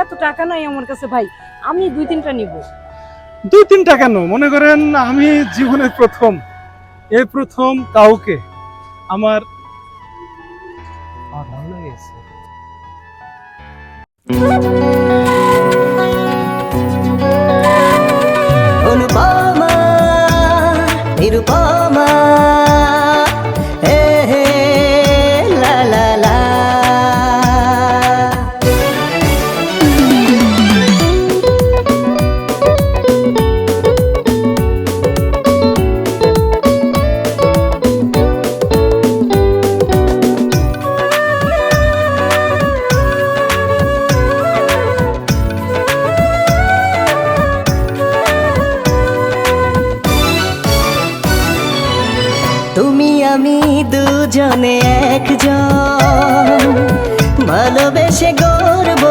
এত টাকা নাই আমার কাছে ভাই, আমি 2-3টা নিব। 2-3টা কেন, মনে করেন আমি জীবনের এই প্রথম কাউকে আমার ভালো লেগেছে। অনুপমা নিরুপমা হে হে লা লা লা। তুমি আমি দুজনে একজন, ভালোবেসে গড়ব